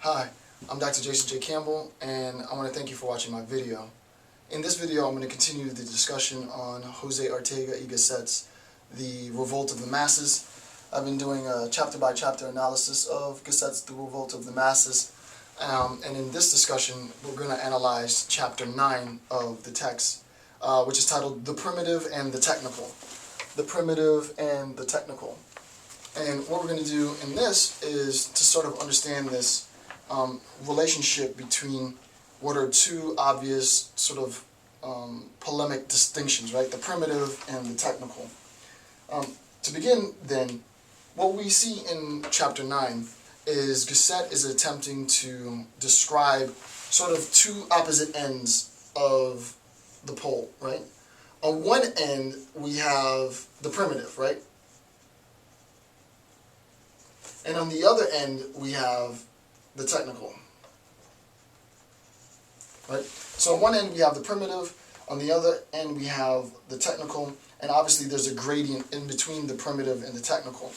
Hi, I'm Dr. Jason J. Campbell, and I want to thank you for watching my video. In this video, I'm going to continue the discussion on Jose Ortega y Gasset's The Revolt of the Masses. I've been doing a chapter-by-chapter analysis of Gasset's The Revolt of the Masses, and in this discussion, we're going to analyze Chapter 9 of the text, which is titled The Primitive and the Technical. The Primitive and the Technical. And what we're going to do in this is to sort of understand this relationship between what are two obvious sort of polemic distinctions, right? The primitive and the technical. To begin then, what we see in chapter 9 is Gasset is attempting to describe sort of two opposite ends of the pole, right? On one end, we have the primitive, right? And on the other end, we have the technical, right? So on one end, we have the primitive. On the other end, we have the technical. And obviously, there's a gradient in between the primitive and the technical.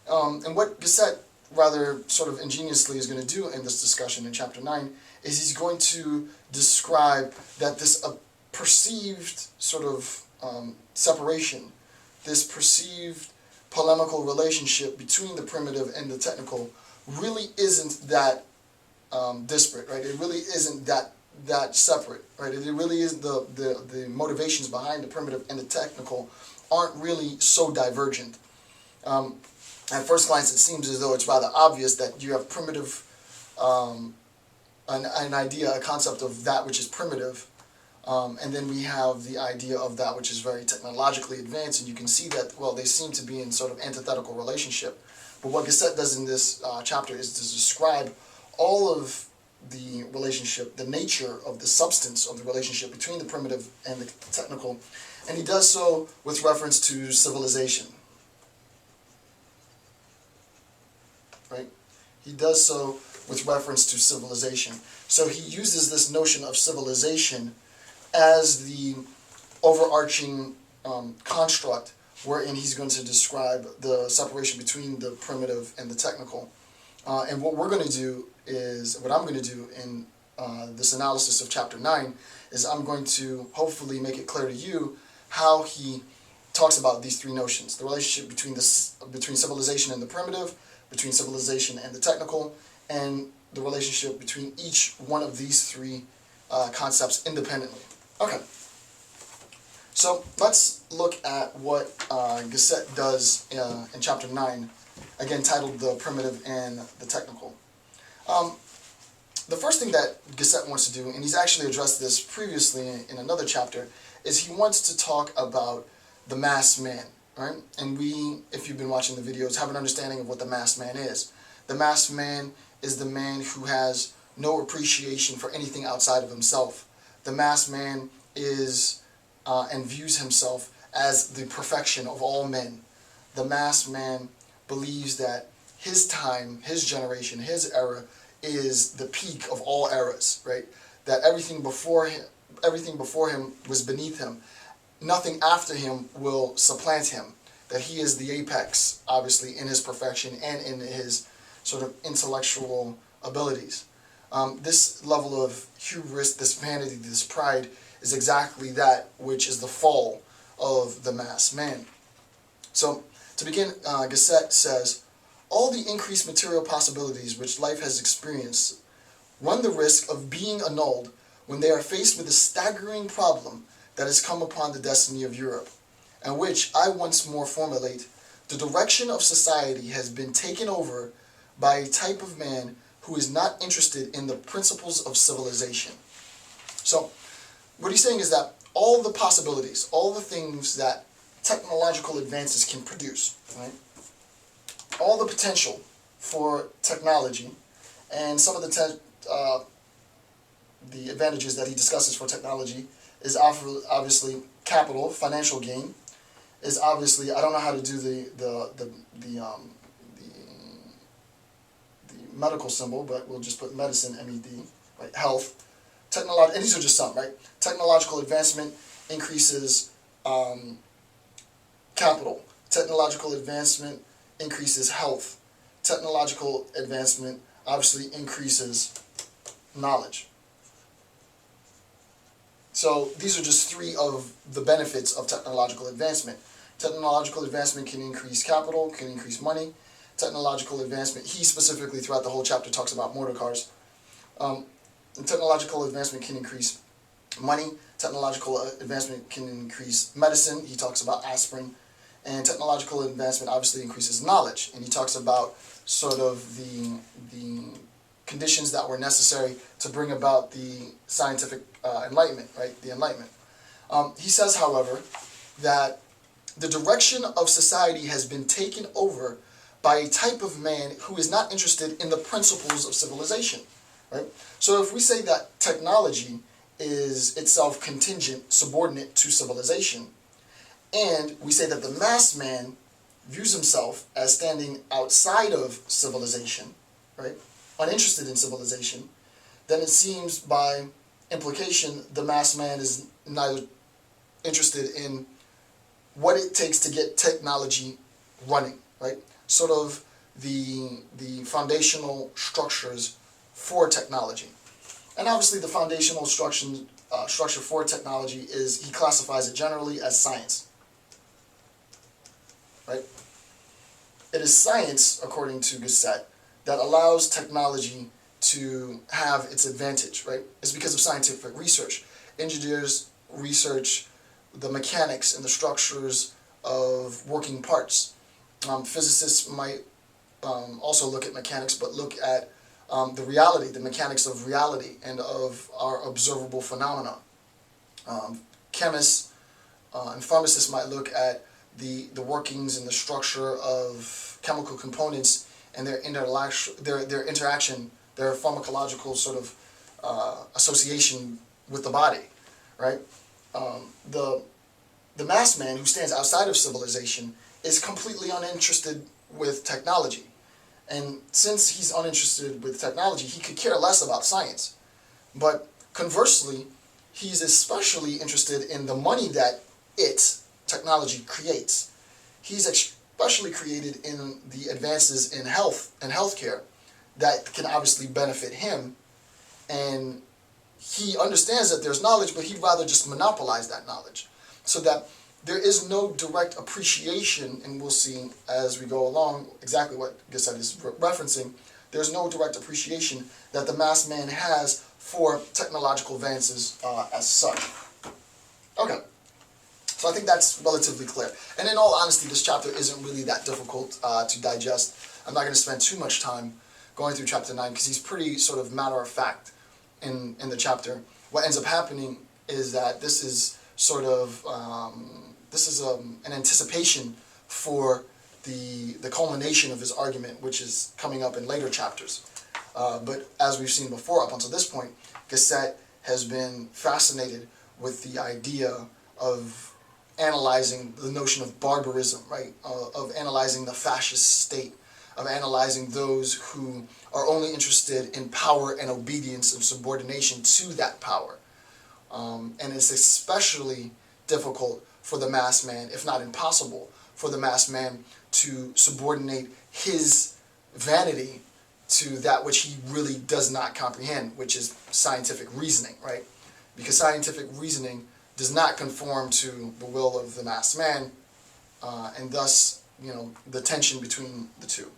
And what Gasset rather sort of ingeniously is going to do in this discussion in Chapter 9 is he's going to describe that this perceived sort of separation, this perceived polemical relationship between the primitive and the technical really isn't that disparate, right? It really isn't that separate, right? It really is the motivations behind the primitive and the technical aren't really so divergent. At first glance, it seems as though it's rather obvious that you have primitive, an idea, a concept of that which is primitive, and then we have the idea of that which is very technologically advanced, and you can see that, well, they seem to be in sort of antithetical relationship. But what Gasset does in this chapter is to describe all of the relationship, the nature of the substance of the relationship between the primitive and the technical, and he does so with reference to civilization. Right? He does so with reference to civilization. So he uses this notion of civilization as the overarching construct wherein he's going to describe the separation between the primitive and the technical. And what we're going to do is, what I'm going to do in this analysis of Chapter 9 is I'm going to hopefully make it clear to you how he talks about these three notions: the relationship between civilization and the primitive, between civilization and the technical, and the relationship between each one of these three concepts independently. Okay, so let's look at what Gasset does in Chapter 9, again titled The Primitive and the Technical. The first thing that Gasset wants to do, and he's actually addressed this previously in another chapter, is he wants to talk about the masked man, right? And we, if you've been watching the videos, have an understanding of what the masked man is. The masked man is the man who has no appreciation for anything outside of himself. The masked man is and views himself as the perfection of all men. The masked man believes that his time, his generation, his era is the peak of all eras, right? That everything before him was beneath him. Nothing after him will supplant him. That he is the apex, obviously, in his perfection and in his sort of intellectual abilities. This level of hubris, this vanity, this pride is exactly that which is the fall of the masked man. So, to begin, Gasset says, all the increased material possibilities which life has experienced run the risk of being annulled when they are faced with a staggering problem that has come upon the destiny of Europe, and which I once more formulate: the direction of society has been taken over by a type of man who is not interested in the principles of civilization. So, what he's saying is that all the possibilities, all the things that technological advances can produce, right? All the potential for technology, and some of the advantages that he discusses for technology is obviously capital, financial gain. Is obviously, I don't know how to do the medical symbol, but we'll just put medicine, MED, right? Health, technology, and these are just some, right? Technological advancement increases capital. Technological advancement increases health. Technological advancement obviously increases knowledge. So these are just three of the benefits of technological advancement. Technological advancement can increase capital, can increase money. Technological advancement, he specifically throughout the whole chapter talks about motor cars. Technological advancement can increase money. Technological advancement can increase medicine. He talks about aspirin. And technological advancement obviously increases knowledge. And he talks about sort of the conditions that were necessary to bring about the scientific enlightenment, right? The Enlightenment. He says, however, that the direction of society has been taken over by a type of man who is not interested in the principles of civilization, right? So if we say that technology is itself contingent, subordinate to civilization, and we say that the mass man views himself as standing outside of civilization, right, uninterested in civilization, then it seems by implication the mass man is neither interested in what it takes to get technology running, right? Sort of the foundational structures for technology. And obviously the foundational structure for technology is, he classifies it generally as science, right? It is science, according to Gasset, that allows technology to have its advantage, right? It's because of scientific research. Engineers research the mechanics and the structures of working parts. Physicists might also look at mechanics, but look at the reality, the mechanics of reality and of our observable phenomena. Chemists and pharmacists might look at the workings and the structure of chemical components and their interaction, their pharmacological sort of association with the body, right? The mass man who stands outside of civilization is completely uninterested with technology. And since he's uninterested with technology, he could care less about science. But conversely, he's especially interested in the money that technology, creates. He's especially created in the advances in health and healthcare that can obviously benefit him. And he understands that there's knowledge, but he'd rather just monopolize that knowledge. So that there is no direct appreciation, and we'll see as we go along exactly what Gasset is referencing, there's no direct appreciation that the mass man has for technological advances as such. Okay, so I think that's relatively clear. And in all honesty, this chapter isn't really that difficult to digest. I'm not going to spend too much time going through chapter 9 because he's pretty sort of matter of fact in the chapter. What ends up happening is that this is sort of an anticipation for the culmination of his argument, which is coming up in later chapters. But as we've seen before, up until this point, Gasset has been fascinated with the idea of analyzing the notion of barbarism, right? Of analyzing the fascist state, of analyzing those who are only interested in power and obedience and subordination to that power. And it's especially difficult for the mass man, if not impossible, for the mass man to subordinate his vanity to that which he really does not comprehend, which is scientific reasoning, right? Because scientific reasoning does not conform to the will of the mass man, and thus, the tension between the two.